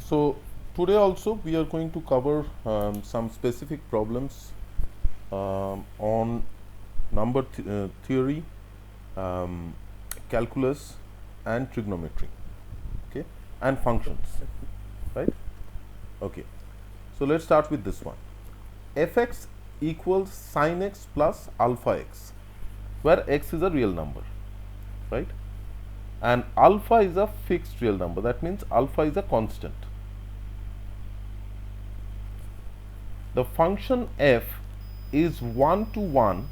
So today also we are going to cover some specific problems on number theory, calculus and trigonometry, okay, and functions, right? Okay, so let's start with this one. Fx equals sin x plus alpha x, where x is a real number, right? And alpha is a fixed real number, that means alpha is a constant. The function f is 1 to 1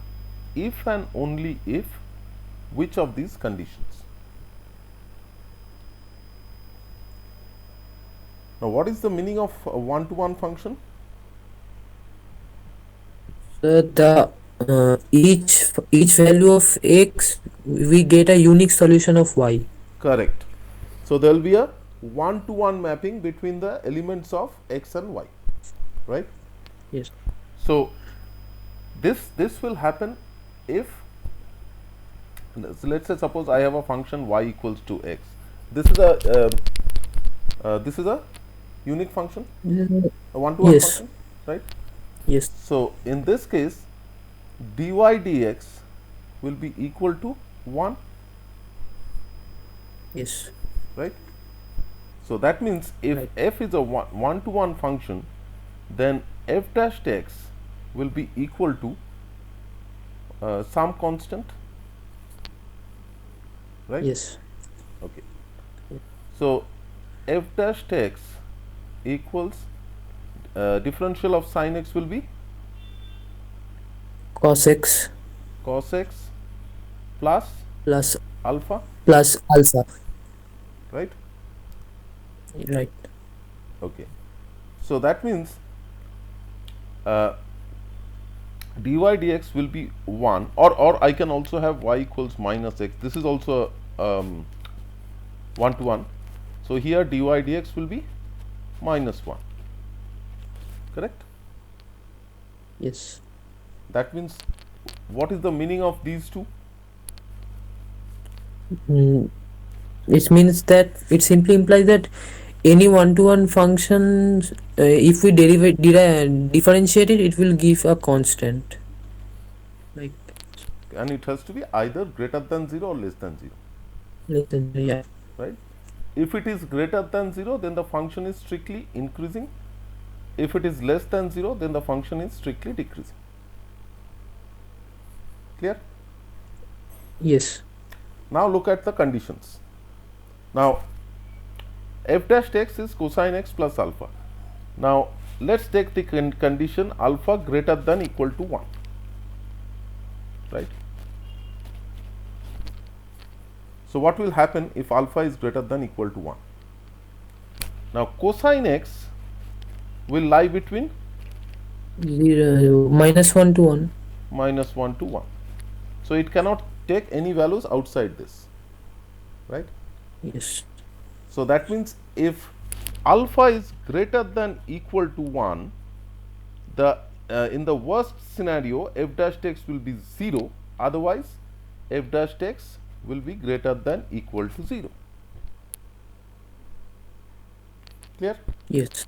if and only if which of these conditions. Now, what is the meaning of a 1 to 1 function? Each value of x, we get a unique solution of y. Correct. So, there will be a 1 to 1 mapping between the elements of x and y, right? Yes. So, this will happen if, so let's say suppose I have a function y equals to x. This is a unique function, a 1 to 1 Yes. function, right? Yes. So, in this case dy dx will be equal to 1, Yes. right? So, that means if Right. f is a 1 to 1 function, then f dash x will be equal to some constant, right? Yes. Okay. So, f dash x equals differential of sin x will be Cos x cos x plus plus alpha, alpha. right? Right. Okay. So, that means dy dx will be 1, or I can also have y equals minus x. This is also 1 to 1. So, here dy dx will be minus 1, correct? Yes. That means what is the meaning of these two? It means that it simply implies that any one-to-one function, if we differentiate it, it will give a constant. Like And it has to be either greater than 0 or less than 0, yeah. right? If it is greater than 0, then the function is strictly increasing. If it is less than 0, then the function is strictly decreasing. Clear? Yes. Now, look at the conditions. Now, f dash x is cosine x plus alpha. Now, let us take the condition alpha greater than equal to 1, right? So, what will happen if alpha is greater than equal to 1? Now, cosine x will lie between -1 to 1. minus 1 to 1. So, it cannot take any values outside this, right? Yes. So, that means if alpha is greater than equal to 1, the in the worst scenario f dash x will be 0, otherwise f dash x will be greater than equal to 0. Clear? Yes.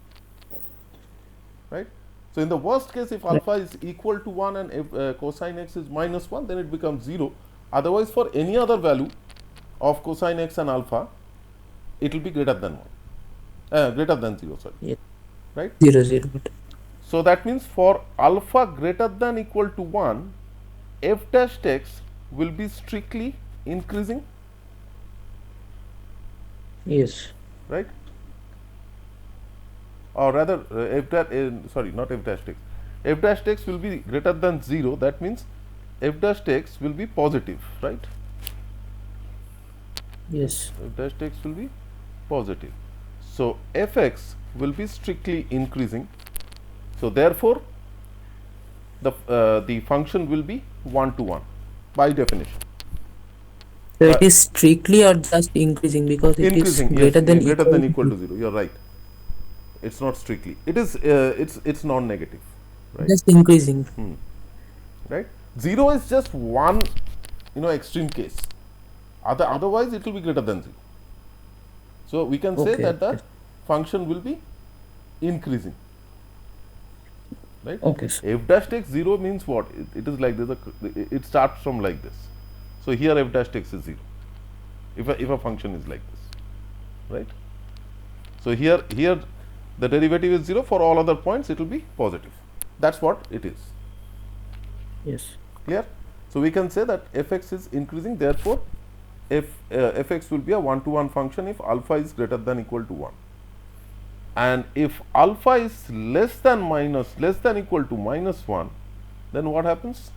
Right? So, in the worst case, if alpha is equal to 1 and if cosine x is minus 1, then it becomes 0. Otherwise, for any other value of cosine x and alpha, it will be greater than 1, greater than 0, sorry. Yes. Right? 0, 0. So, that means for alpha greater than equal to 1, f dash x will be strictly increasing, Yes. right? Or rather f dash sorry, not f dash x, f dash x will be greater than 0, that means f dash x will be positive, right? Yes. F dash x will be positive. So, fx will be strictly increasing. So, therefore, the function will be 1 to 1 by definition. So it is strictly or just increasing, because it Increasing, is greater yes, than greater equal than to equal to 0. 0. You are right. It's not strictly. It is. It's non-negative, right? Just increasing. Right. 0 is just one, extreme case. Otherwise, it will be greater than 0. So we can say Okay. that the Yes. function will be increasing, right? Okay, sir. F dash x 0 means what? It is like this. It starts from like this. So here f dash x is 0. If a function is like this, right? So here the derivative is 0. For all other points, it will be positive. That's what it is. Yes. Clear? So we can say that fx is increasing. Therefore, fx will be a one-to-one function if alpha is greater than equal to 1. And if alpha is less than equal to minus 1, then what happens?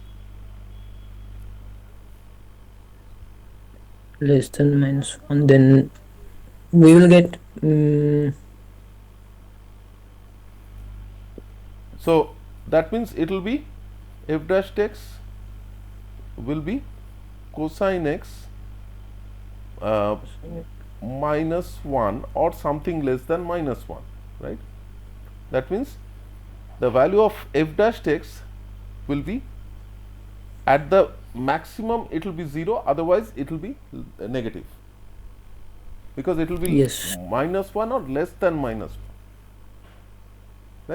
Less than -1, then we will get So that means it will be f dash x will be cosine x minus 1 or something less than minus 1, right? That means the value of f dash x will be at the maximum, it will be 0, otherwise it will be negative, because it will be yes, minus 1 or less than minus 1,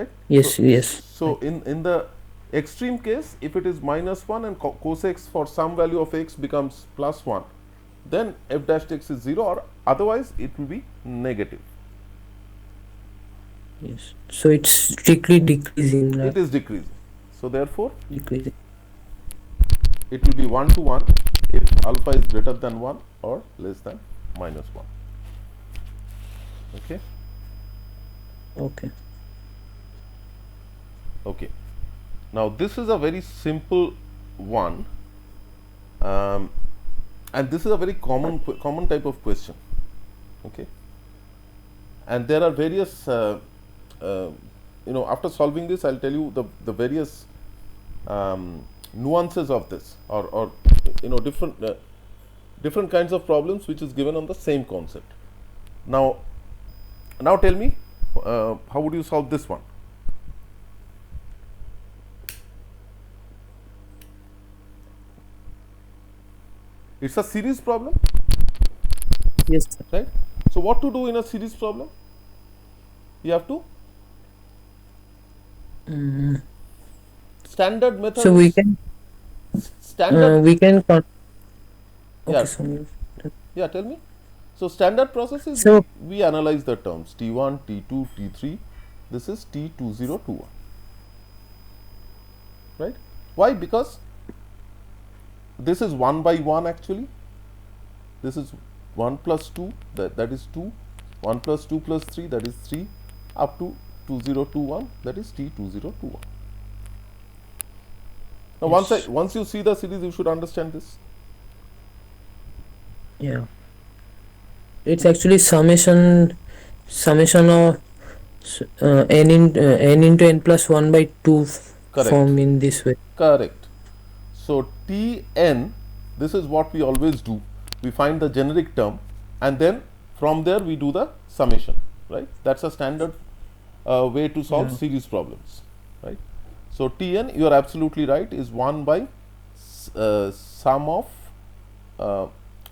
right? yes, So, yes. so in the extreme case, if it is minus 1 and cos x for some value of x becomes plus 1, then f dash x is 0, or otherwise it will be negative. Yes. So it's strictly decreasing. It is decreasing. So therefore, Decreasing. it will be 1 to 1 if alpha is greater than 1 or less than minus 1. Okay. Okay. Okay. Now this is a very simple one, and this is a very common type of question. Okay. And there are various, after solving this, I'll tell you the various nuances of this, or different kinds of problems which is given on the same concept. Now tell me, how would you solve this one? It's a series problem, Yes, sir. right? So what to do in a series problem? You have to standard method. So we can standard. Okay, Yeah. so Yeah, tell me. So standard process is So- we analyze the terms T1, T2, T3. This is T2021. Right? Why? Because this is 1 by 1 actually. This is 1 plus 2, that is 2. 1 plus 2 plus 3, that is 3, up to 2021, that is T2021. Now Yes. once you see the series, you should understand this. yeah, it's actually summation of n into n plus 1 by 2 Correct. form in this way. Correct. So Tn, this is what we always do. We find the generic term, and then from there we do the summation, right? That's a standard way to solve Yeah. series problems, right? So Tn, you are absolutely right, is 1 by sum of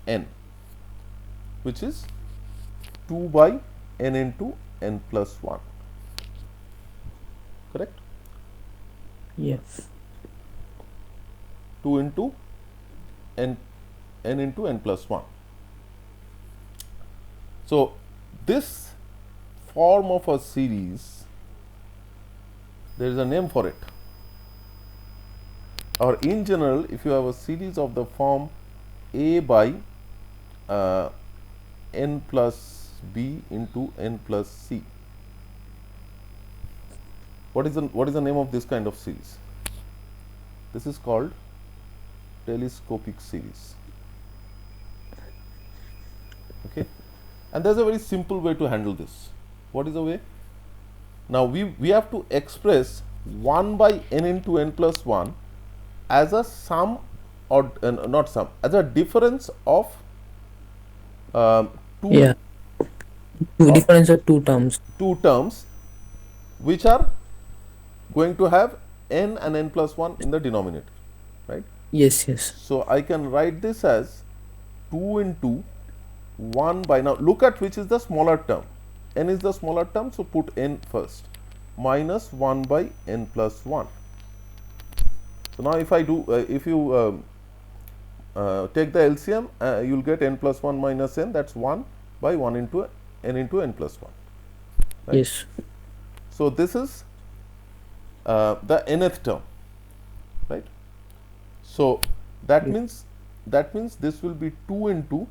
n, which is 2 by n into n plus 1, correct? Yeah. 2 into n into n plus 1. So this form of a series, there is a name for it, or in general, if you have a series of the form a by n plus b into n plus c, what is the name of this kind of series? This is called telescopic series. Okay, and there's a very simple way to handle this. What is the way? Now we have to express 1 by n into n plus 1 as a sum, or not sum, as a difference of two Yeah. Difference of two terms. which are going to have n and n plus 1 in the denominator, right? Yes, yes. So I can write this as 2 into 1 by, now look at which is the smaller term. n is the smaller term, so put n first, minus 1 by n plus 1. So, now if I do if you take the LCM, you will get n plus 1 minus n, that is 1 by 1 into n plus 1, right. Yes. So, this is the nth term, right. So, that means this will be 2 into,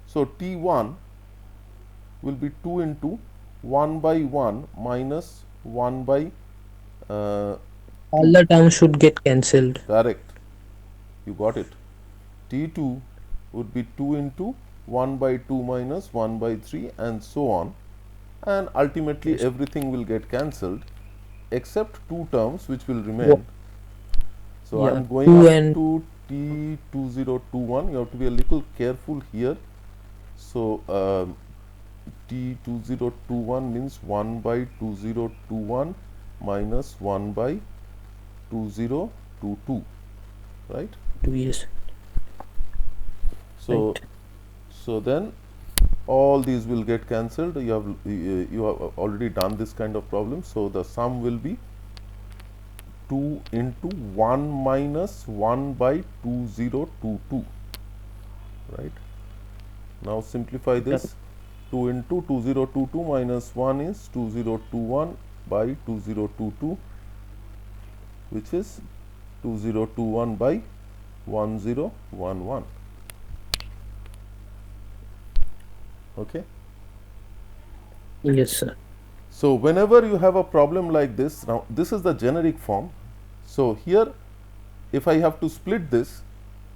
so T1 will be 2 into 1 by 1 minus 1 by All the terms should get cancelled. correct, you got it. T2 would be 2 into 1 by 2 minus 1 by 3 and so on, and ultimately Yes. everything will get cancelled except two terms which will remain. So, I Yeah, am going 2 up and to T2021, you have to be a little careful here. So, T2021 means 1 by 2021 minus 1 by 2022, right. 2, yes. So, Right. so then all these will get cancelled. You have already done this kind of problem. So, the sum will be 2 into 1 minus 1 by 2022, right. Now, simplify this. 2 into 2022 minus 1 is 2021 by 2022, which is 2021 by 1011. Okay. Yes, sir. So, whenever you have a problem like this, now this is the generic form. So, here if I have to split this,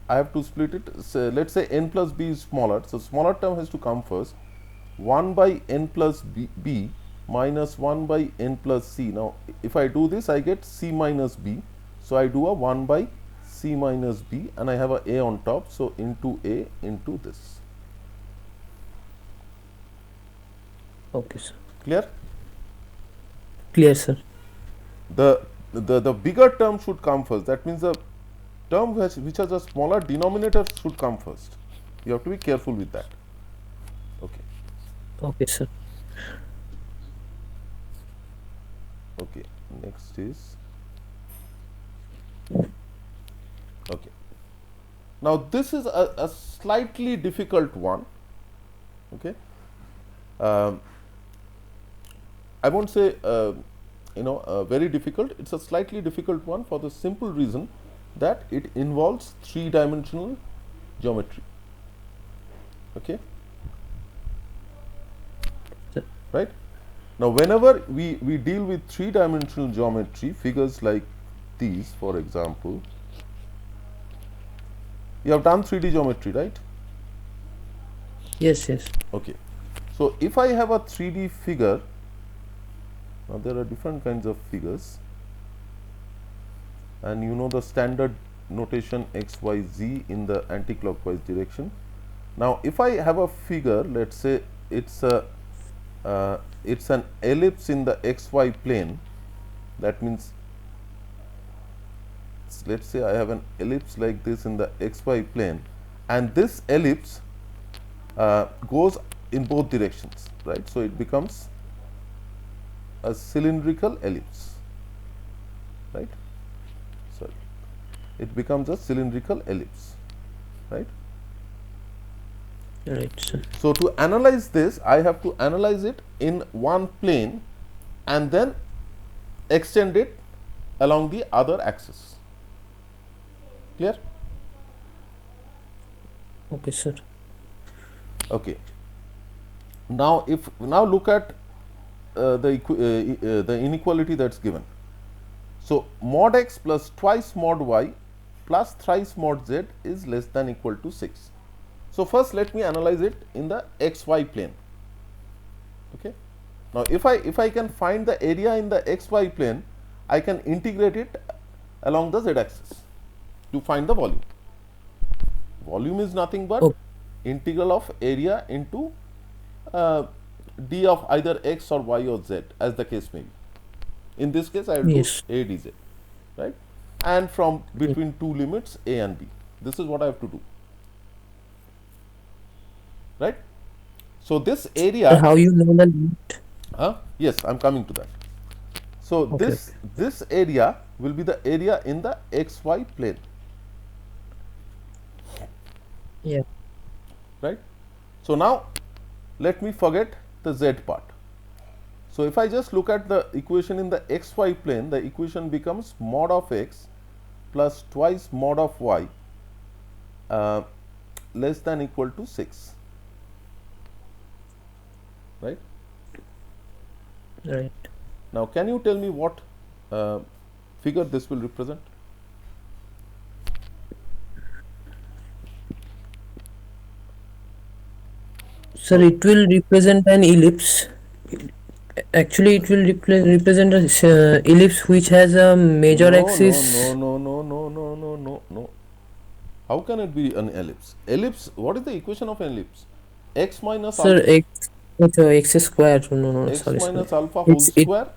I have to split it, so let us say n plus b is smaller. So, smaller term has to come first, 1 by n plus b minus 1 by n plus c. Now, if I do this, I get c minus b. So, I do a 1 by c minus b and I have a on top. So, into a into this. Okay, sir. Clear? Clear, sir. The bigger term should come first. That means the term which has a smaller denominator should come first. You have to be careful with that. Okay. Okay, sir. Okay. Next is okay. Now, this is a slightly difficult one. Okay. I won't say very difficult. It's a slightly difficult one for the simple reason that it involves three-dimensional geometry. Okay. Sir. Right. Now, whenever we deal with three-dimensional geometry, figures like these, for example, you have done 3D geometry, right? Yes, yes. Okay. So, if I have a 3D figure, now there are different kinds of figures, and you know the standard notation x, y, z in the anti-clockwise direction. Now, if I have a figure, let us say it's an ellipse in the x, y plane. That means, let us say I have an ellipse like this in the x, y plane, and this ellipse goes in both directions, right. So, it becomes a cylindrical ellipse, right. Sorry, it becomes a cylindrical ellipse, right. Right, sir. So, to analyze this, I have to analyze it in one plane and then extend it along the other axis. Clear? Okay, sir. Okay. Now, now look at the inequality that's given. So, mod x plus twice mod y plus thrice mod z is less than equal to 6. So, first let me analyze it in the x y plane. Okay. Now, if I can find the area in the x y plane, I can integrate it along the z axis to find the volume. Volume is nothing but integral of area into d of either x or y or z, as the case may be. In this case, I will Yes. do a dz, right, and from between two limits a and b. This is what I have to do, right. So, this area, How you know the limit? Yes, I am coming to that. So, Okay. this area will be the area in the xy plane, Yeah. right. So, now let me forget the z part. So, if I just look at the equation in the xy plane, the equation becomes mod of x plus twice mod of y uh, less than equal to 6, right. Right. Now, can you tell me what uh, figure this will represent? Sir, So, it will represent an ellipse. Actually, it will represent a ellipse which has a major no, no, no, axis. no, no, no, no, no, no, no. How can it be an ellipse? Ellipse, what is the equation of an ellipse? X minus Sir, alpha, x square. No, no, x sorry, sorry. minus alpha whole It's it. square.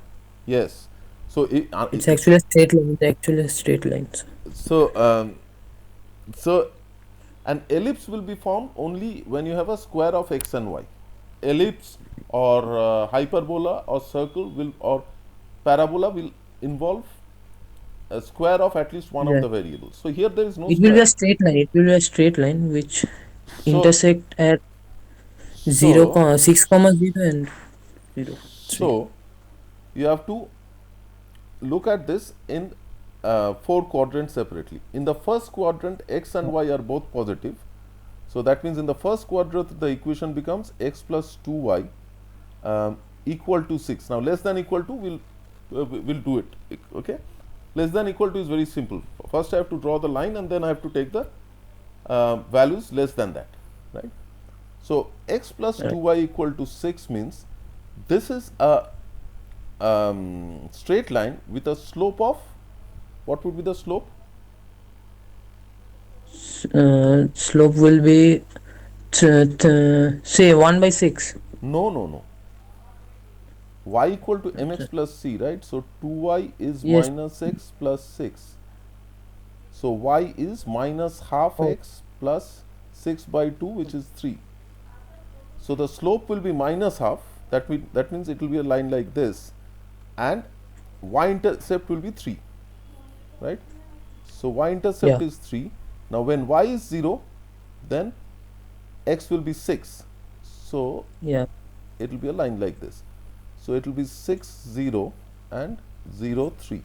Yes. So, It's actually a straight line. It's actually a straight line. Sir. so, so an ellipse will be formed only when you have a square of x and y. Ellipse or hyperbola or circle will or parabola will involve a square of at least one of Yeah. the variables. So, here there is no It will be square. a straight line. It will be a straight line which So, intersect at 0, so, 6 comma 0 and 0, 3. so you have to look at this in 4 quadrants separately. In the first quadrant, x and y are both positive. So, that means in the first quadrant the equation becomes x plus 2y equal to 6. Now, less than equal to will do it. Okay, less than equal to is very simple. First I have to draw the line and then I have to take the values less than that, right. So, x plus Right. 2y equal to 6 means this is a straight line with a slope of, what would be the slope? Slope will be say 1 by 6. No, no, no. Y equal to mx Sir. plus c, right. So, 2y is Yes. minus x plus 6. So, y is minus half Oh, x plus 6 by 2, which is 3. So, the slope will be minus half, that means it will be a line like this, and y intercept will be 3, right. So, y intercept yeah. is 3. Now, when y is 0, then x will be 6. So, Yeah. it will be a line like this. So, it will be 6 0 and 0 3,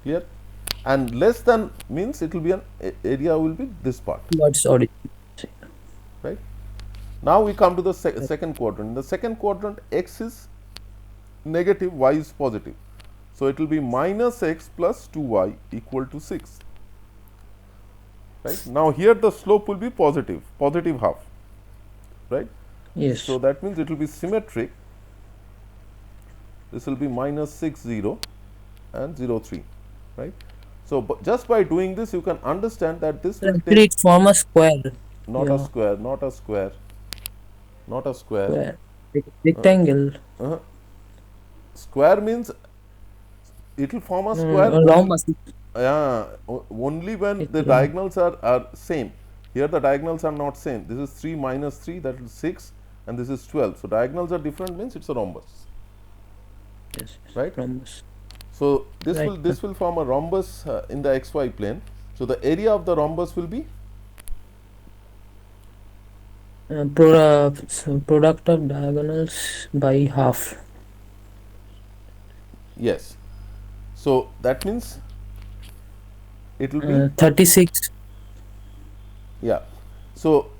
clear. And less than means it will be an area will be this part, Towards origin. right. Now, we come to the second quadrant. In the second quadrant, x is negative, y is positive. So, it will be minus x plus 2y equal to 6, right. Now, here the slope will be positive, positive half, right. So, Yes. that means it will be symmetric. This will be minus 6 0 and 0 3, right. So, just by doing this you can understand that this Sir, will take actually, it form a square. not a Yeah. square, not a square, not a square. Square. Rectangle. Uh, Square means it will form a No, no, square no. only, Rhombus. only when It's the rhombus. diagonals are same. Here the diagonals are not same. This is 3 minus 3, that is 6, and this is 12. So, diagonals are different means it is a rhombus, Yes, yes. right. Rhombus. So, Right. this will form a rhombus in the xy plane. So, the area of the rhombus will be, Product of diagonals by half. yes. So, that means it will be, 36. yeah. So,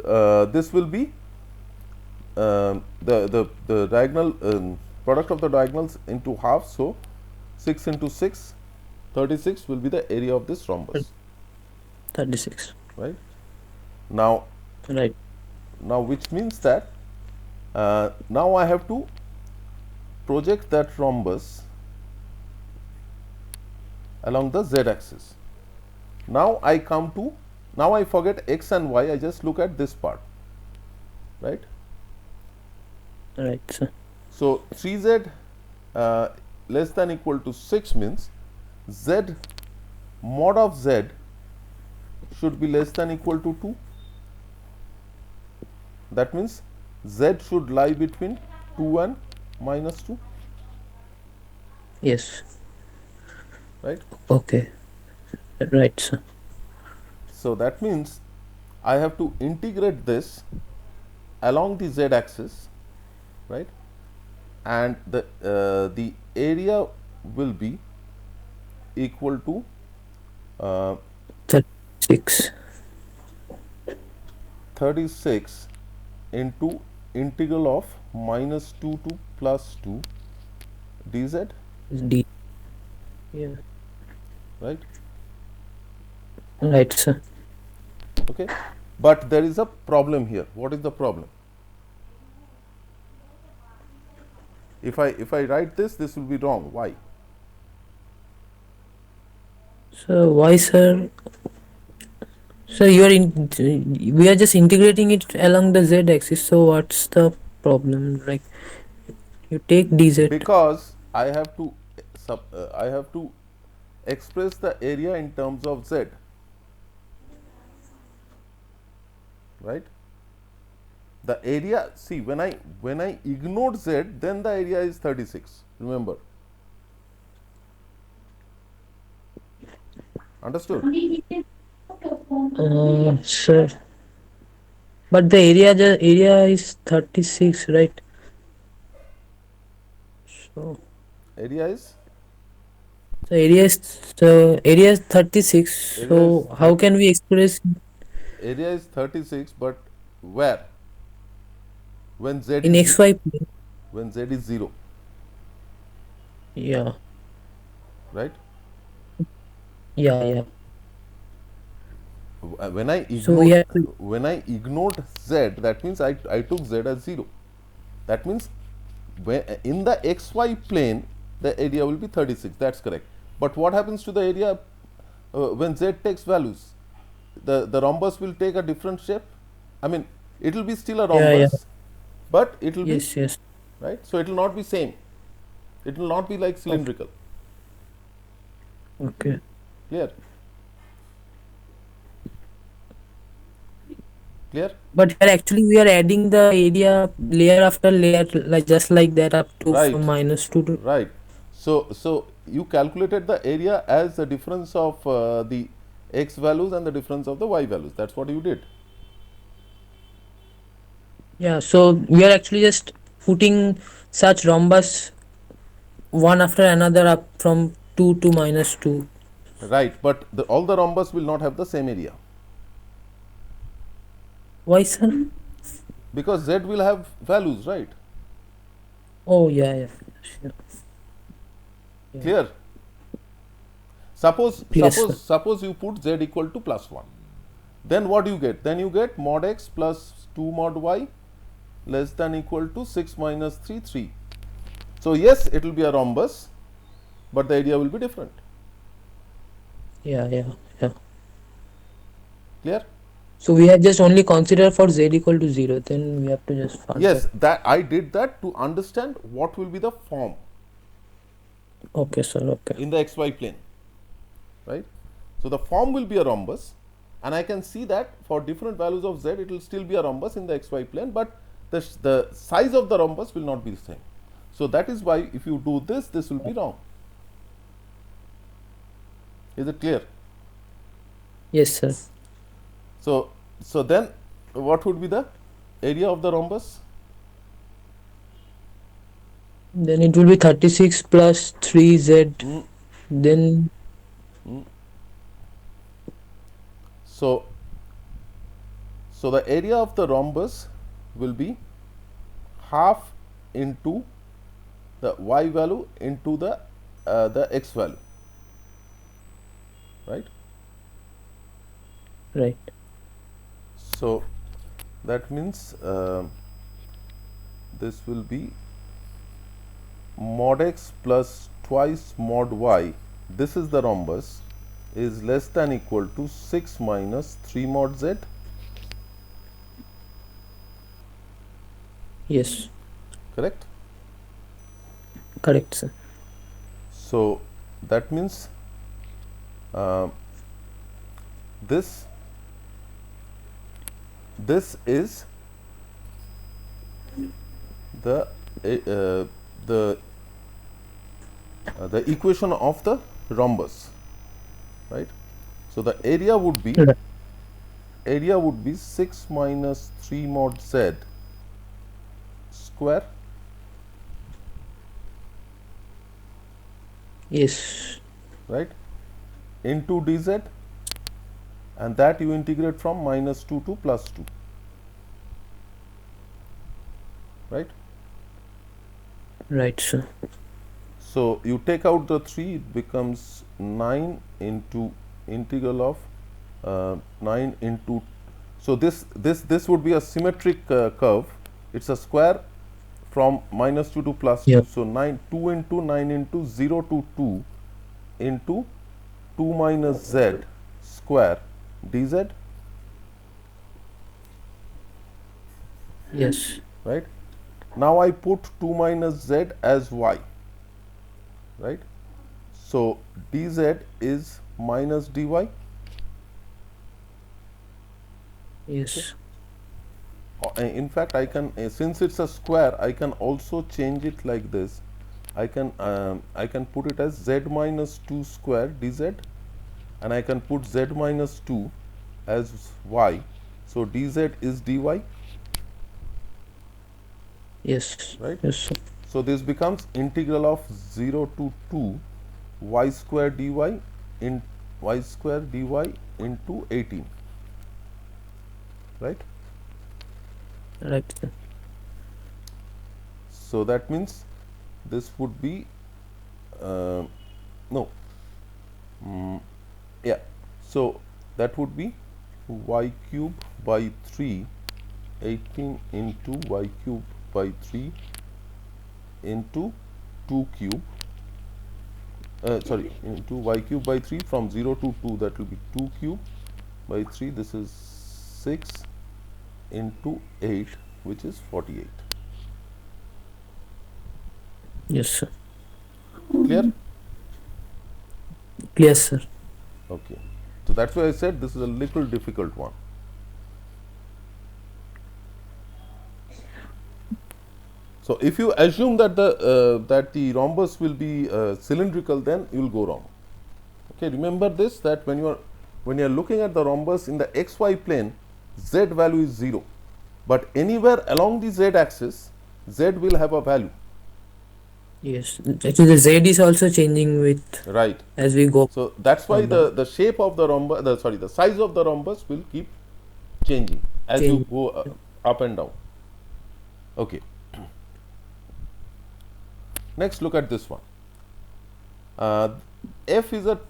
this will be the diagonal product of the diagonals into half. So, 6 into 6, 36 will be the area of this rhombus, 36. right. Now, Right. which means that now I have to project that rhombus along the z axis. Now, I come to, now I forget x and y, I just look at this part, right. Right, sir. So, 3z less than equal to 6 means z mod of z should be less than equal to 2, That means z should lie between 2 and minus 2, Yes. right? Okay. Right, sir. So that means I have to integrate this along the z axis, right? And the area will be equal to 36. 36 into integral of minus 2 to plus 2 dz, D. Yeah. right? Right, sir. Okay, but there is a problem here. What is the problem? If I write this will be wrong. Why? So why, sir? So you are in. We are just integrating it along the z-axis. So what's the problem? Like you take dz. Because I have to express the area in terms of z, right? The area, see, when I ignored z, then the area is 36. Remember, understood? Sir. But the area is 36, right? So Area is the area is 36. area is So how can we express area is 36, but where? When z in is xy plane? when z is 0, Yeah, right? yeah, yeah. When I So we have to. ignored z, that means I took z as 0. That means in the xy plane the area will be 36. That's correct. But what happens to the area when z takes values? The rhombus will take a different shape. I mean, it will be still a Yeah, yeah. rhombus, but it will be Yes, yes. right. So it will not be same. It will not be like Okay. cylindrical. Okay. Clear? Clear? But here actually we are adding the area layer after layer, like just like that up to from Right. minus 2 to. Right. So you calculated the area as the difference of the x values and the difference of the y values. That's what you did. Yeah. So we are actually just putting such rhombus one after another up from 2 to minus 2. Right. But all the rhombus will not have the same area Why, sir? because z will have values, right? Oh, yeah, yeah. Sure. Yeah. Clear? Suppose Clear, suppose sir. suppose you put z equal to plus 1. Then what do you get? Then you get mod x plus 2 mod y less than equal to 6 minus 3 3. So yes, it will be a rhombus, but the area will be different. Yeah, yeah, yeah. Clear? So we have just only considered for z equal to 0. Then we have to just further. Yes, that I did that to understand what will be the form Okay, sir. Okay. in the xy plane, right? So the form will be a rhombus, and I can see that for different values of z, it will still be a rhombus in the xy plane, but the size of the rhombus will not be the same. So that is why if you do this, this will be wrong. Is it clear? Yes, sir. So then what would be the area of the rhombus? Then it will be 36 plus 3z. Mm, Then mm. So the area of the rhombus will be half into the y value into the x value, right? right. So that means this will be mod x plus twice mod y, this is the rhombus, is less than equal to 6 minus 3 mod z. Yes. Correct? Correct, sir. So that means this is the uh, the the equation of the rhombus, right? So the area would be Right. 6 minus 3 mod z square, Yes. right, into dz, and that you integrate from minus 2 to plus 2, right? Right, sir. So you take out the 3, it becomes 9 into integral of 9 into, so this would be a symmetric curve. It's a square from minus 2 to plus Yeah. 2. So 9 2 into 9 into 0 to 2 into 2 minus z square dz, Yes. right? Now I put 2 minus z as y, right? So dz is minus dy. Yes. In fact, I can since it's a square, I can also change it like this. I can put it as z minus 2 square dz, and I can put z minus 2 as y. So dz is dy, Yes. right? Yes, sir. So this becomes integral of 0 to 2 y square dy in y square dy into 18, right? Right, sir. So that means this would be no, yeah. So that would be y cube by 3, 18 into y cube by 3 into 2 cube, sorry, into y cube by 3 from 0 to 2, that will be 2 cube by 3, this is 6 into 8, which is 48. Yes, sir. Clear? Yes, sir. Okay. So that's why I said this is a little difficult one. So if you assume that the rhombus will be cylindrical, then you will go wrong. Okay, remember this, that when you are looking at the rhombus in the xy plane, z value is 0, but anywhere along the z axis, z will have a value. Yes. Actually, the Z is also changing with Right. as we go So that's why on down. the shape of the rhombus, the size of the rhombus will keep changing as you Change. go up and down. Okay. Next, look at this one. F is a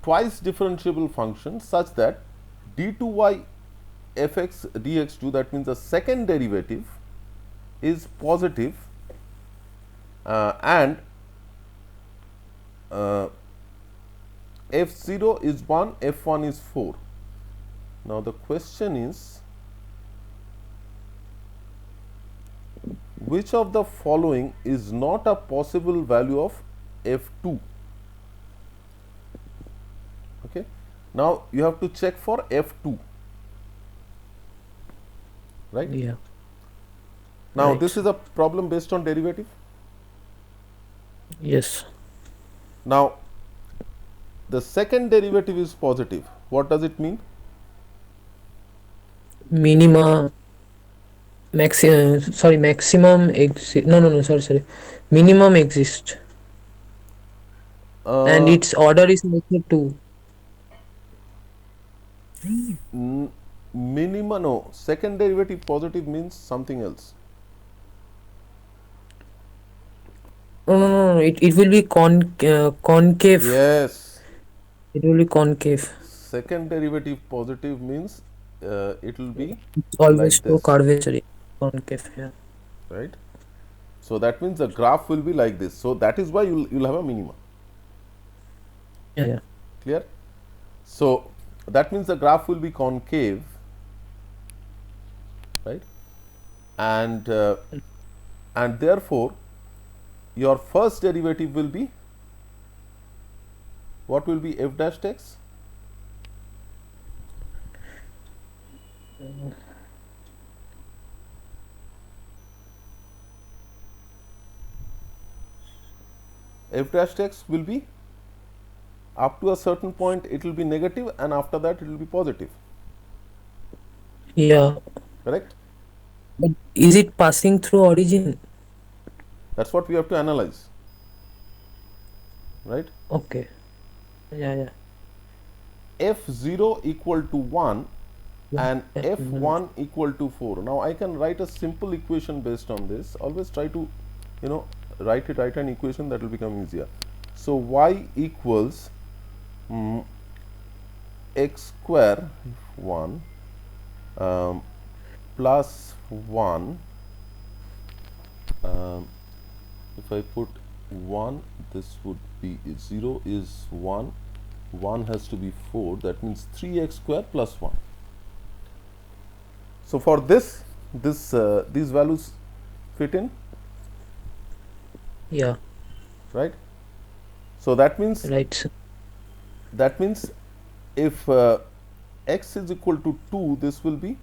twice differentiable function such that d2y fx dx2, that means the second derivative, is positive, and f0 is 1, f1 is 4. Now the question is, which of the following is not a possible value of f2? Okay. Now you have to check for f2, right? Yeah. Now Right. this is a problem based on derivative. Yes. Now the second derivative is positive. What does it mean? Minima. Maximum exist. No. Sorry. Minimum exists, and Uh, its order is also 2. Minima, no. Second derivative positive means something else. No. It will be concave. Yes. It will be concave. Second derivative positive means it will be It's always like to this, curvature. Concave. Yeah. right? So that means the graph will be like this. So that is why you'll have a minima. Yeah. Clear? So that means the graph will be concave, right? And therefore your first derivative will be, what will be f dash x? f dash x will be up to a certain point it will be negative, and after that it will be positive, Yeah. correct? But is it passing through origin? That's what we have to analyze, right? Okay. Yeah, yeah. f0 equal to 1 Yeah. and Yeah. f1 equal to 4. Now I can write a simple equation based on this. Always try to, write an equation that will become easier. So y equals x square 1 plus 1. If I put 1, this would be 0 is 1. 1 has to be 4. That means 3x square plus 1. So for this these values fit in, Yeah. right? So that means Right, sir. if x is equal to 2, this will be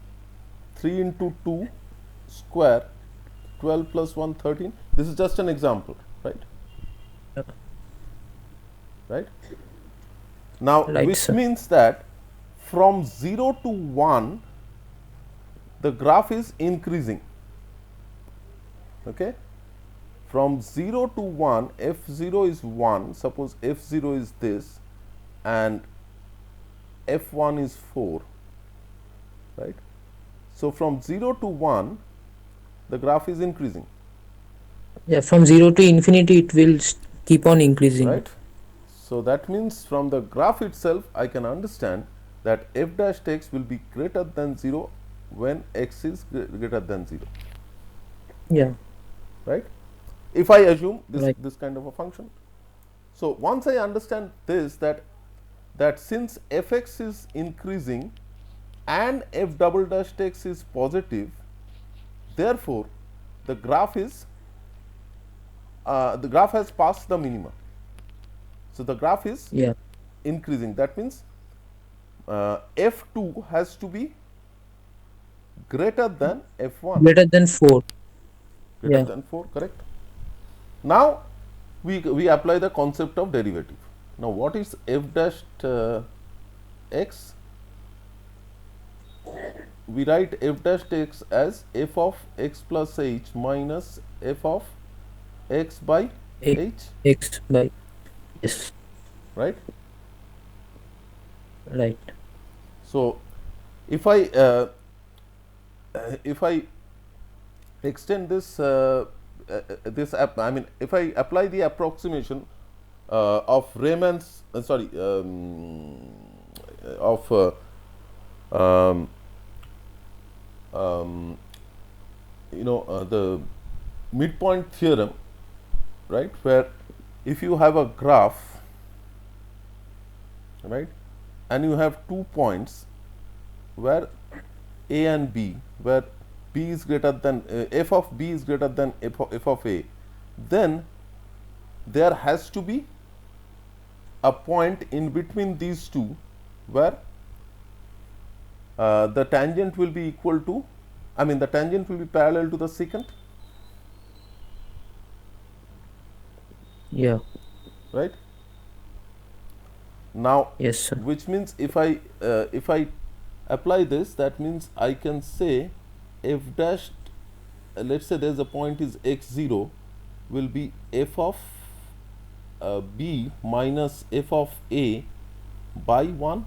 3 into 2 square, 12 plus 1, 13. This is just an example, right? Yeah. Right? Now, Right, which sir. means that from 0 to 1, the graph is increasing. Okay? From 0 to 1, f0 is 1. Suppose f0 is this and f1 is 4, right? So from 0 to 1, the graph is increasing, Yeah, from 0 to infinity, it will keep on increasing. right? So that means from the graph itself, I can understand that f dash x will be greater than 0 when x is greater than 0, Yeah. right? If I assume Right. this kind of a function. So once I understand this, that since fx is increasing and f double dash x is positive, therefore the graph has passed the minima. So the graph is Yeah. increasing. That means f2 has to be greater than f1, Greater than 4. greater Yeah. than 4, correct? Now we apply the concept of derivative. Now what is f dash x? We write f dash x as f of x plus h minus f of x by A- h, X by. Yes. right? Right. So if I extend this I mean, if I apply the approximation of Raymond's of um, the midpoint theorem, right, where if you have a graph, right, and you have 2 points where a and b, where b is greater than f of b is greater than f of a, then there has to be a point in between these two where the tangent will be equal to, I mean, the tangent will be parallel to the secant, Yeah. right? Now, Yes, sir. which means if I apply this, that means I can say f dash, let's say there is a point is x0, will be f of b minus f of a by 1,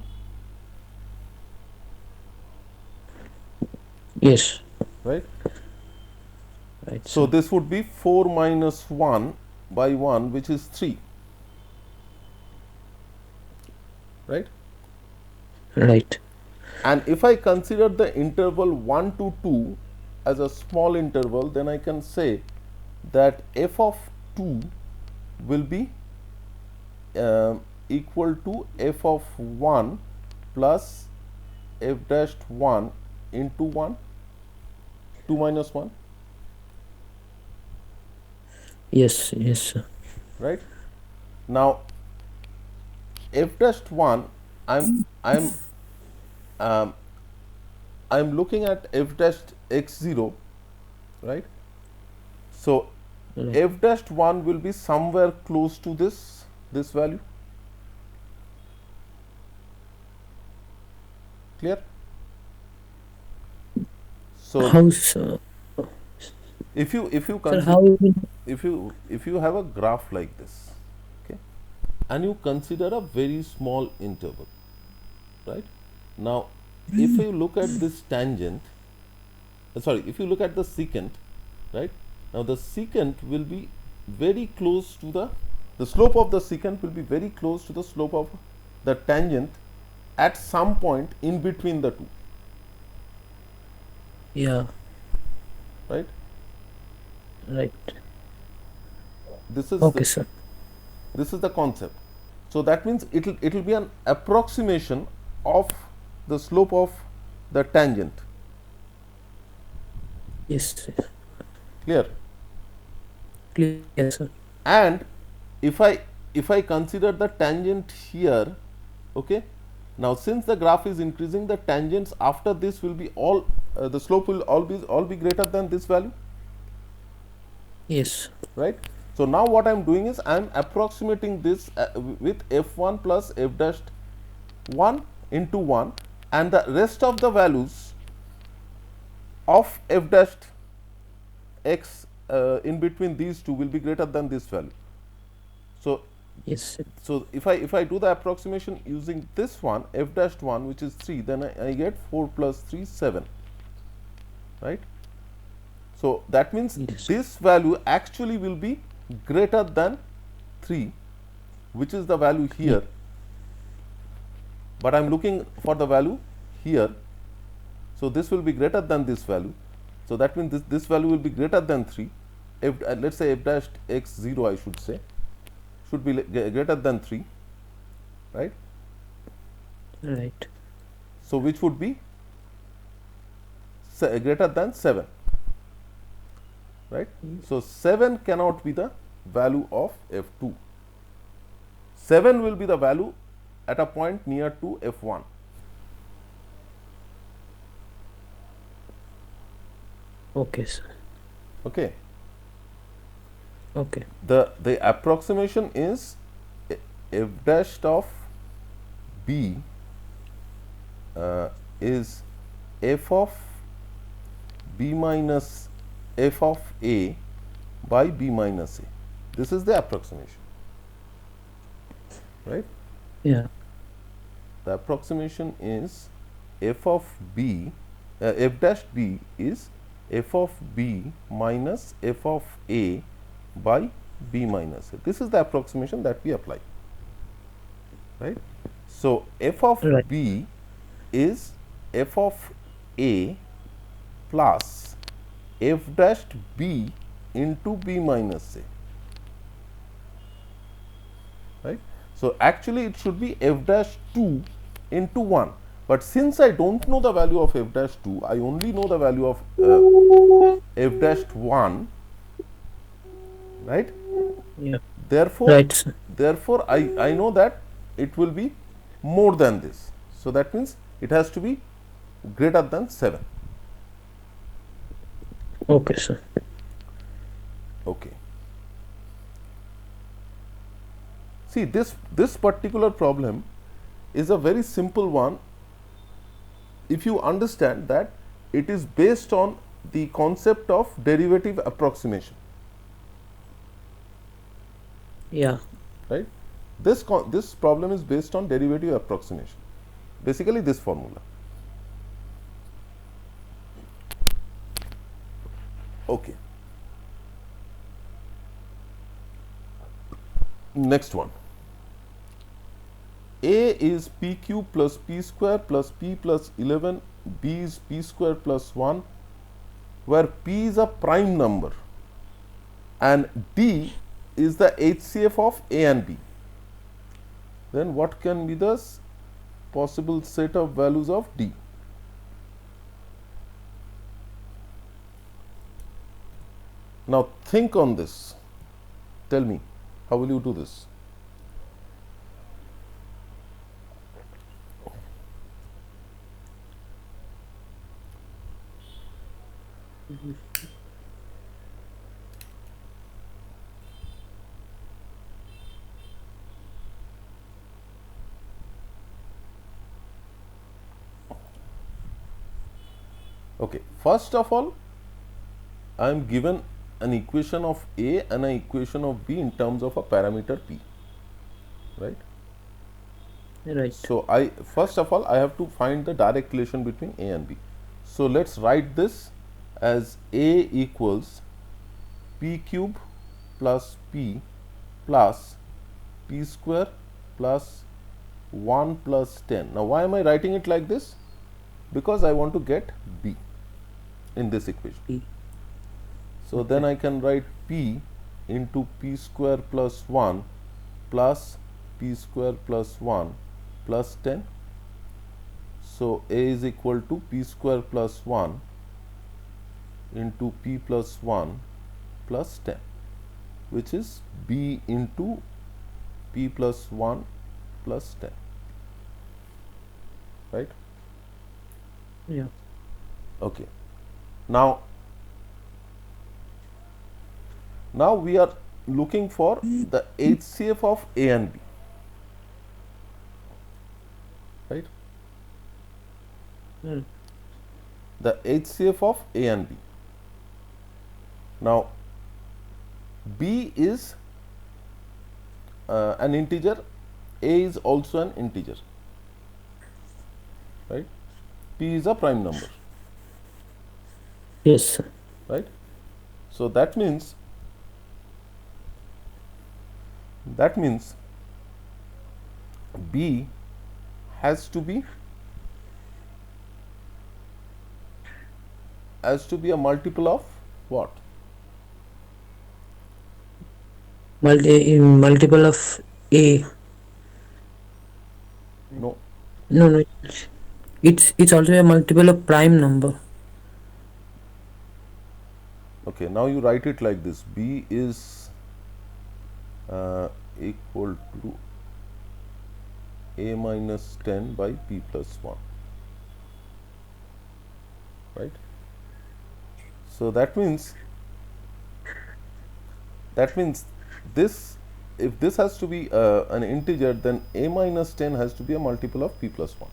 Yes. right? Right, So sir. this would be 4 minus 1 by 1, which is 3, right? Right. And if I consider the interval 1 to 2 as a small interval, then I can say that f of 2 will be equal to f of 1 plus f dash 1 into 1, 2 minus 1, Yes. Yes, sir. right? Now f dash 1, I'm I'm looking at f dash x0, right? So Right. f dash 1 will be somewhere close to this value. Clear? So How, sir? if you Sir, consider, how it will, if you have a graph like this, okay, and you consider a very small interval, right? Now, if you look at this tangent, sorry, if you look at the secant, right? Now the secant will be very close to the slope of the secant will be very close to the slope of the tangent at some point in between the two, yeah, right? right. This is Okay, the sir. this is the concept. So that means it'll be an approximation of the slope of the tangent. Yes, sir. Clear? Clear, sir. And if I consider the tangent here, okay, now since the graph is increasing, the tangents after this will be all the slope will all be greater than this value, Yes. right? So now what I am doing is I am approximating this with f1 plus f dash 1 into 1, and the rest of the values of f dash x in between these two will be greater than this value. So Yes, sir. so if I do the approximation using this one f dash 1, which is 3, then I get 4 plus 3 7, right? So that means Yes. this value actually will be greater than 3, which is the value here, but I am looking for the value here. So this will be greater than this value. So that means this value will be greater than 3. If let's say f dash x 0, I should say, should be greater than 3, right? Right. So which would be greater than 7, right? So 7 cannot be the value of f2. 7 will be the value at a point near to f1. Okay, sir. Okay. Okay. The approximation is f dash of b is f of b minus f of a by b minus a. This is the approximation, right? Yeah. The approximation is f of b, f dash b is f of b minus f of a by b minus a. This is the approximation that we apply, right? So f of Right. b is f of a plus f dash b into b minus a, right? So actually it should be f dash 2 into 1, but since I don't know the value of f dash 2, I only know the value of f dash 1, right? Yeah. Therefore, Right, sir. I know that it will be more than this. So that means it has to be greater than 7. Okay, sir. Okay. See, this particular problem is a very simple one if you understand that it is based on the concept of derivative approximation, Yeah. right? This problem is based on derivative approximation, basically this formula. Okay. Next one. A is p cube plus p square plus p plus 11, b is p square plus 1, where p is a prime number and d is the HCF of a and b. Then what can be the possible set of values of d? Now think on this. Tell me, how will you do this? Okay, first of all, I am given an equation of A and an equation of B in terms of a parameter P, right? Right. So, I first of all I have to find the direct relation between A and B. So, let us write this as A equals P cube plus P plus P square plus 1 plus 10. Now, why am I writing it like this? Because I want to get B in this equation. P. So, then I can write P into P square plus 1 plus P square plus 1 plus 10. So, A is equal to P square plus 1 into P plus 1 plus 10, which is B into P plus 1 plus 10, right? Yeah. Okay. Now we are looking for the HCF of A and B, right? The HCF of A and B. Now, B is an integer, A is also an integer, right? P is a prime number, Yes, sir. right? So, that means B has to be a multiple of what? Multiple of A. No. No. It's also a multiple of prime number. Okay, now you write it like this: B is equal to A minus 10 by P plus 1, right? So, that means this, if this has to be an integer, then A minus 10 has to be a multiple of P plus 1,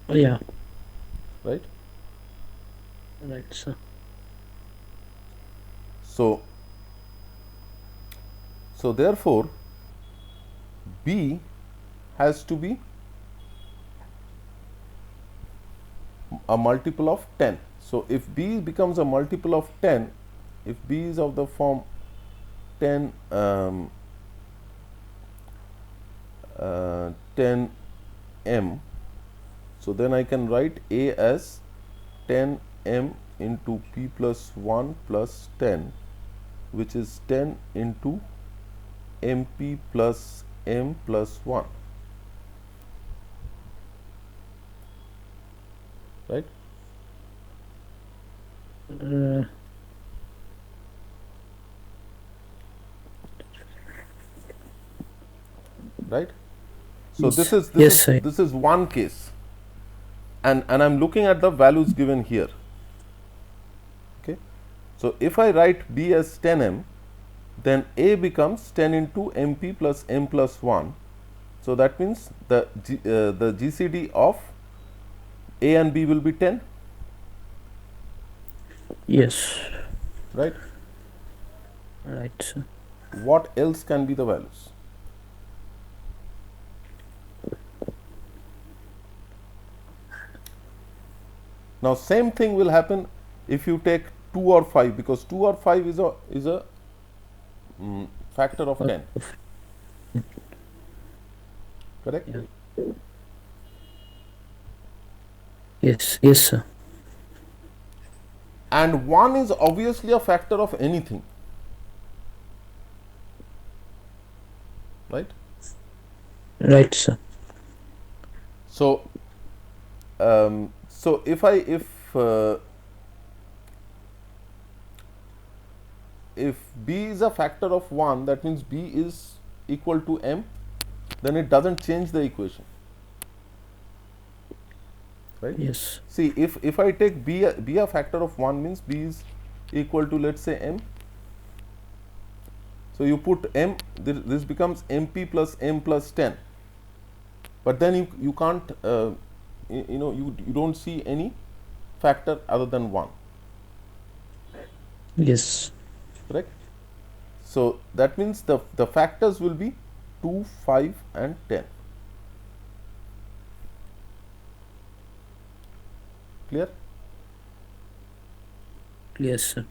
Yeah. right? Right, sir. So, therefore, B has to be a multiple of 10. So, if B becomes a multiple of 10, if B is of the form 10 10 m, so then I can write A as 10 m into P plus 1 plus 10, which is 10 into MP plus M plus 1, right? Right. So, Yes. this Yes, sir. is one case, and I am looking at the values given here. Okay. So, if I write B as 10 m, then A becomes 10 into MP plus M plus 1. So, that means the GCD of A and B will be 10, Yes. right? Right, sir. What else can be the values? Now, same thing will happen if you take 2 or 5, because 2 or 5 is a factor of 10, correct? Yeah. Yes. Yes, sir. And 1 is obviously a factor of anything, right? Right, sir. So, so if B is a factor of 1, that means B is equal to M, then it doesn't change the equation, right? Yes. See, if I take B a factor of 1, means B is equal to, let us say, M. So, you put M, this becomes MP plus M plus 10, but then you can't you don't see any factor other than 1, Yes. correct? So that means the factors will be 2, 5 and 10. Clear? Yes, sir.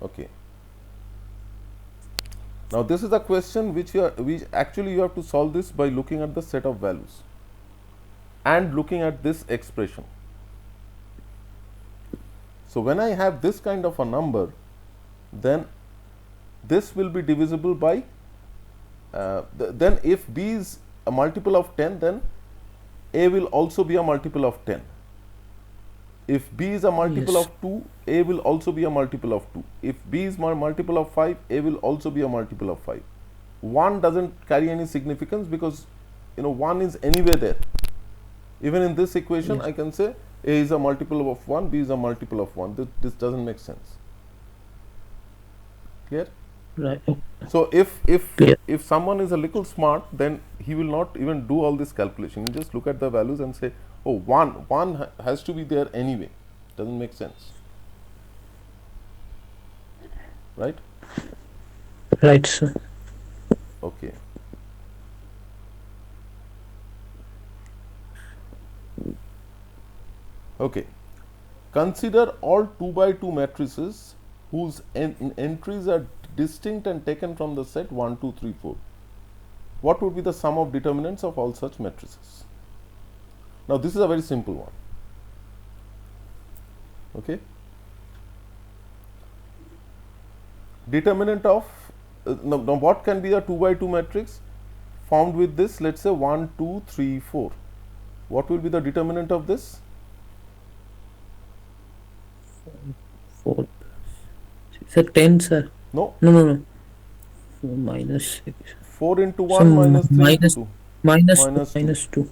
Okay. Now this is a question which which actually you have to solve this by looking at the set of values and looking at this expression. So when I have this kind of a number, then this will be divisible by then if b is a multiple of 10, then a will also be a multiple of 10. If b is a multiple Yes. of 2, a will also be a multiple of 2. If b is a multiple of 5, a will also be a multiple of 5. 1 doesn't carry any significance because 1 is anywhere there. Even in this equation, Yes. I can say a is a multiple of 1, b is a multiple of 1. This doesn't make sense. Clear? Right. So Clear. if someone is a little smart, then he will not even do all this calculation. You just look at the values and say, oh, 1 has to be there anyway. Doesn't make sense, right? Right, sir. Okay. Okay. Consider all 2 by 2 matrices whose entries are distinct and taken from the set 1, 2, 3, 4. What would be the sum of determinants of all such matrices? Now this is a very simple one. Okay. Determinant of now what can be a 2 by 2 matrix formed with this? Let's say 1, 2, 3, 4. What will be the determinant of this? 4. Sir, 10, sir. No. No. 4 minus 6. 4 into 1 Some minus 3 into 2. minus Minus 2. minus 2.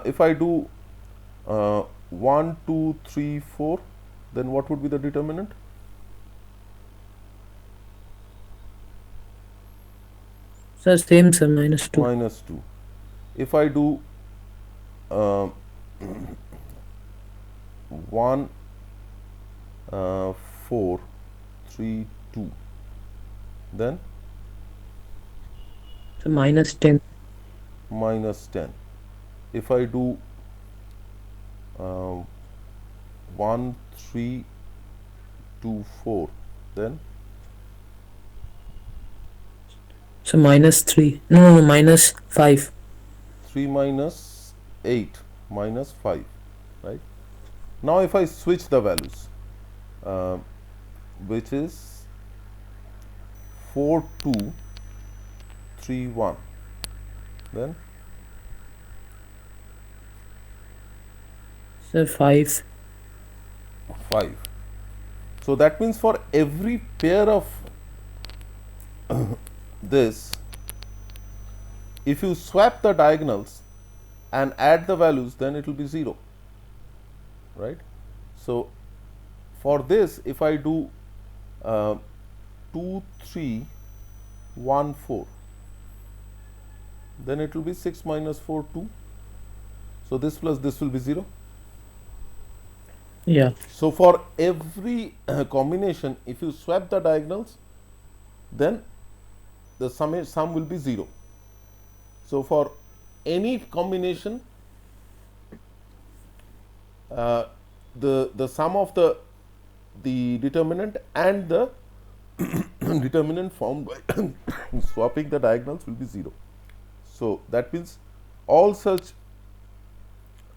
If I do 1, 2, 3, 4, then what would be the determinant? Sir, same, sir, minus 2. Minus 2. If I do 1, 4, 3, 2, then So minus 10. minus 10. If I do 1, 3, 2, 4, then So minus 3. No, minus 5. 3 minus 8 minus 5, right? Now if I switch the values, which is 4, 2, 3, 1, then Sir, 5. 5. So that means for every pair of this, if you swap the diagonals and add the values, then it will be 0, right? So for this, if I do 2, 3, 1, 4, then it will be 6 minus 4, 2. So this plus this will be 0. Yeah. So for every combination, if you swap the diagonals, then the sum will be 0. So for any combination, the sum of the determinant and the determinant formed by swapping the diagonals will be 0. So that means all such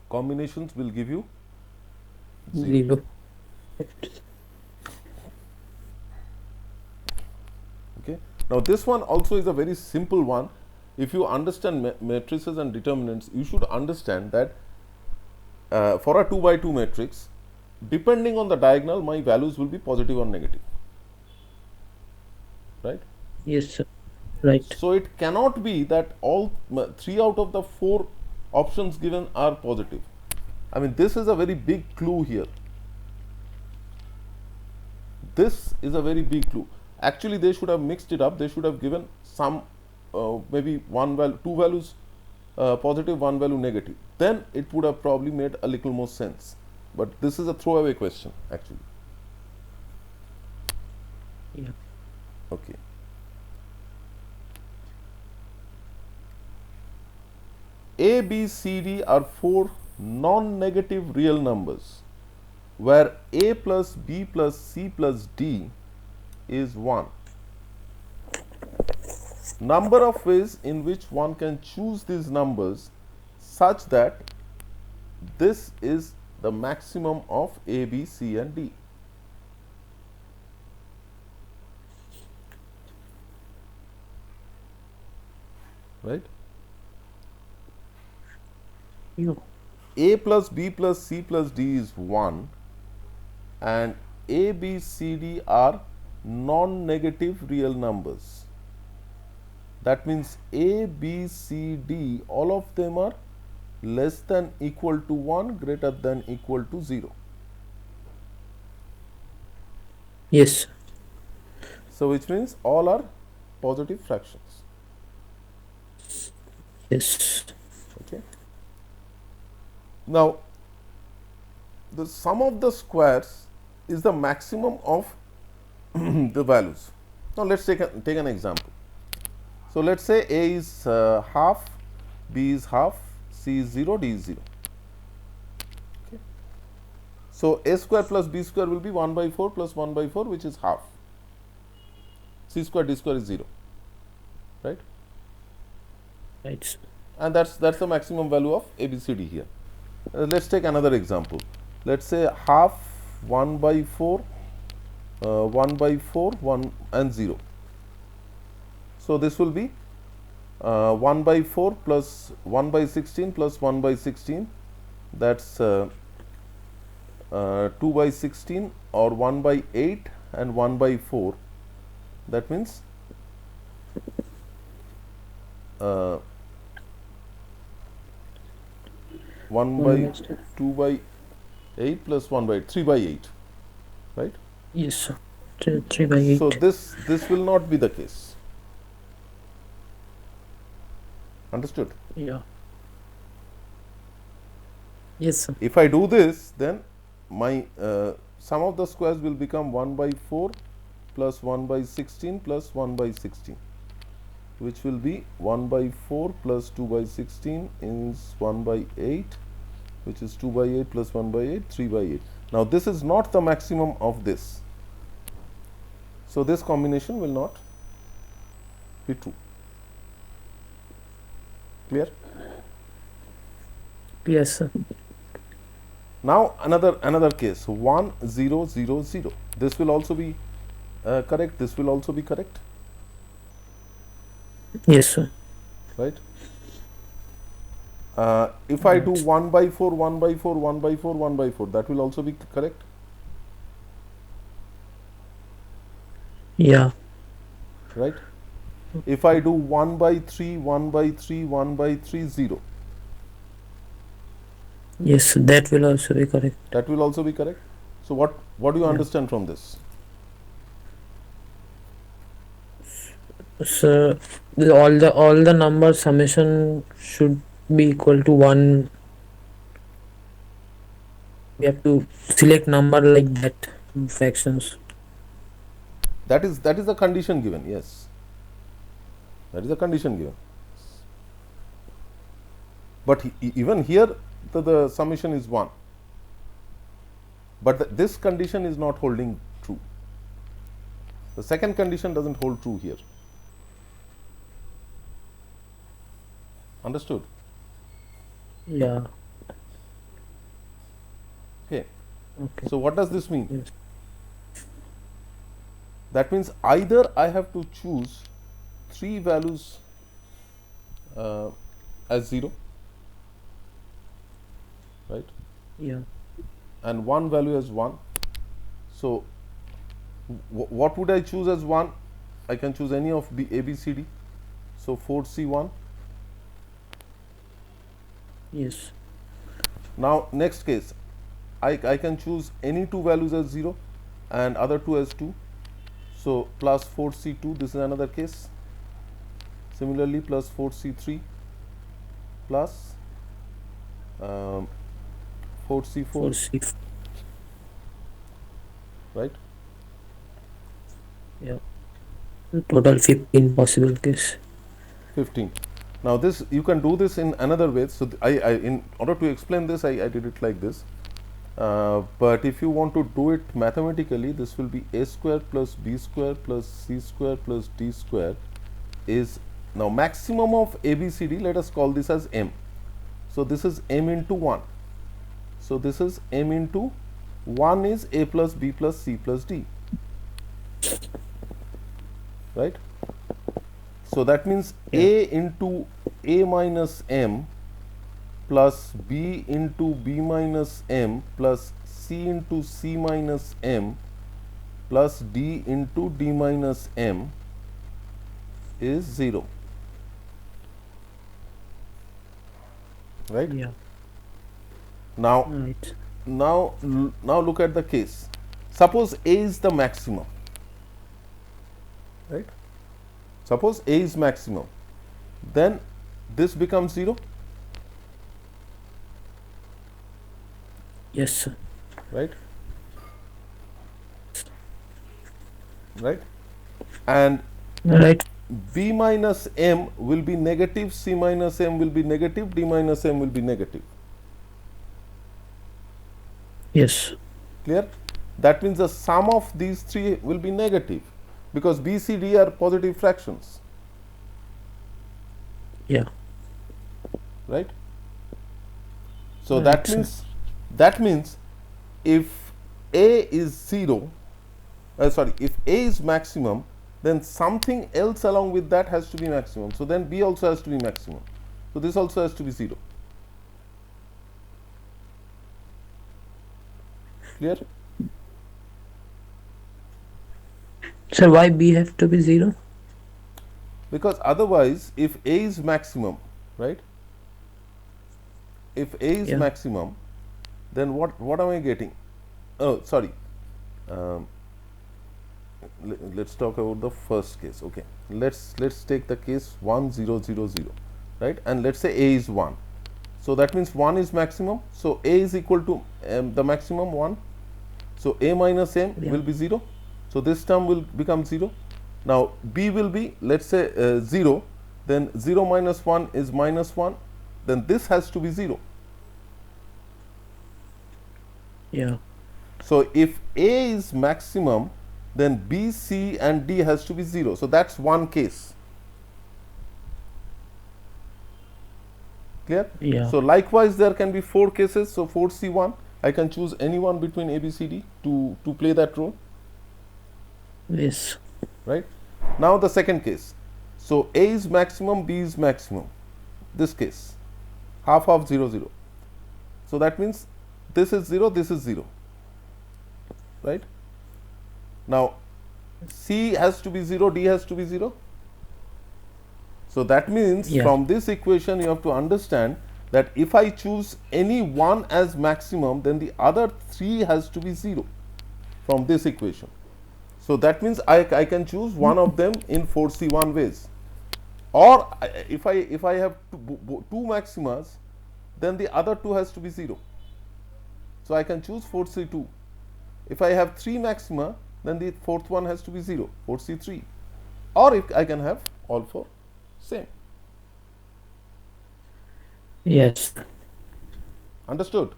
combinations will give you 0. 0. Okay. Now this one also is a very simple one. If you understand matrices and determinants, you should understand that for a 2 by 2 matrix, depending on the diagonal, my values will be positive or negative, right? Yes, sir. Right. So it cannot be that all 3 out of the 4 options given are positive. I mean, this is a very big clue here. This is a very big clue. Actually, they should have mixed it up. They should have given some maybe 2 values positive, one value negative, then it would have probably made a little more sense. But this is a throwaway question actually. Yeah. Okay. A, B, C, D are four non-negative real numbers where A plus B plus C plus D is 1. Number of ways in which one can choose these numbers such that this is the maximum of A, B, C and D. Right? Yeah. A plus B plus C plus D is 1 and A, B, C, D are non-negative real numbers. That means A, B, C, D, all of them are less than equal to 1, greater than equal to 0. Yes. So, which means all are positive fractions. Yes. Okay. Now, the sum of the squares is the maximum of the values. Now, let us take an example. So, let us say A is half, B is half, C is 0, D is 0. Okay. So, A square plus B square will be 1 by 4 plus 1 by 4, which is half. C square D square is 0, right? Right. And that's the maximum value of A, B, C, D here. Let us take another example. Let us say half 1 by 4, 1 by 4, 1 and 0. So, this will be 1 by 4 plus 1 by 16 plus 1 by 16, that is 2 by 16 or 1 by 8 and 1 by 4. That means 1 by 2 by 8 plus 1 by 3 by 8, right? Yes, sir. 3 by 8. So, this will not be the case. Understood? Yeah. Yes, sir. If I do this, then my sum of the squares will become 1 by 4 plus 1 by 16 plus 1 by 16, which will be 1 by 4 plus 2 by 16 is 1 by 8, which is 2 by 8 plus 1 by 8, 3 by 8. Now, this is not the maximum of this. So, this combination will not be true. Clear? Yes, sir. Now, another case 1 0 0 0. This will also be correct. This will also be correct. Yes, sir. Right? If I do 1 by 4, 1 by 4, 1 by 4, 1 by 4, that will also be correct. Yeah. Right? If I do 1 by 3, 1 by 3, 1 by 3, 0. Yes, that will also be correct. That will also be correct. So, what do you understand from this? So all the number summation should be equal to 1. We have to select number like that fractions. That is a condition given. Yes, that is a condition given. But even here the summation is 1. But this condition is not holding true. The second condition does not hold true here. Understood? Yeah. Okay. Okay. So, what does this mean? Yes. That means either I have to choose 3 values as 0, right? Yeah. And 1 value as 1. So, what would I choose as 1? I can choose any of A, B, C, D. So, 4, C, 1. Yes. Now, next case, I can choose any 2 values as 0 and other 2 as 2. So, plus 4 C 2, this is another case. Similarly, plus 4 C 3. plus 4C4, 4C. right? Yeah. Total 15 possible case. 15. Now this, you can do this in another way. So in order to explain this, I did it like this. But if you want to do it mathematically, this will be a square plus b square plus c square plus d square is now maximum of ABCD. Let us call this as m. So this is m into 1. So this is m into 1 is a plus b plus c plus d, right? So that means a into a minus m plus b into b minus m plus c into c minus m plus d into d minus m is 0, right? Yeah. Now, Right. now look at the case. Suppose a is the maximum, right? Suppose a is maximum, then this becomes 0, Yes, sir. right? Right? And Right. b minus m will be negative, c minus m will be negative, d minus m will be negative. Yes. Clear? That means the sum of these three will be negative because b, c, d are positive fractions, Yeah. right? So Right, that means if a is 0, if a is maximum, then something else along with that has to be maximum. So then b also has to be maximum. So this also has to be 0. Clear? Sir, why B have to be 0? Because otherwise, if a is maximum, right? If a is Yeah. maximum, then what am I getting? Oh, sorry. Let's talk about the first case. Okay, let's take the case 1 0 0 0, right? And let's say a is 1. So that means 1 is maximum. So a is equal to the maximum 1. So a minus m Yeah. will be 0. So this term will become 0. Now b will be, let's say 0. Then 0 minus 1 is minus 1. Then this has to be 0. Yeah. So if a is maximum, then b, c and d has to be 0. So that's one case. Clear? Yeah. So likewise there can be 4 cases. So 4C1, I can choose any one between a, b, c, d to play that role, Yes. right? Now the second case. So a is maximum, b is maximum. This case, half of 0 0. So that means this is 0, this is 0, right? Now c has to be 0, d has to be 0. So that means Yeah. from this equation you have to understand that if I choose any one as maximum, then the other 3 has to be 0 from this equation. So that means I can choose one of them in 4C1 ways, or if I have two maximas, then the other 2 has to be 0. So I can choose 4C2. If I have 3 maxima, then the fourth one has to be 0, 4C3, or if I can have all 4 same. Yes. Understood?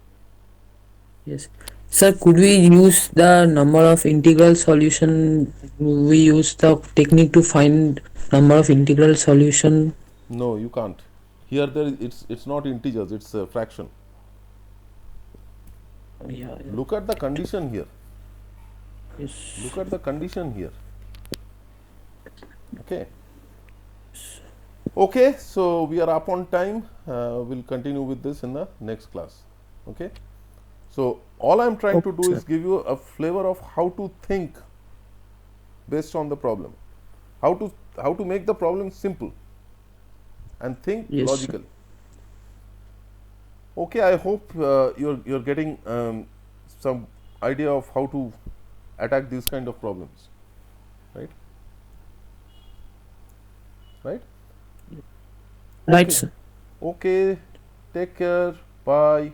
Yes. Sir, could we use the number of integral solution? We use the technique to find number of integral solution. No, you can't. Here it's not integers, it's a fraction. Yeah. Look at the condition here. Yes. Look at the condition here. Okay. Okay, so we are up on time. We'll continue with this in the next class. Okay. So all I'm trying to do Okay, is give you a flavor of how to think based on the problem. How to make the problem simple and think Yes, sir. logically. Okay, I hope you're getting some idea of how to attack these kind of problems, right? Right? Right, Okay. sir. Okay, take care, bye.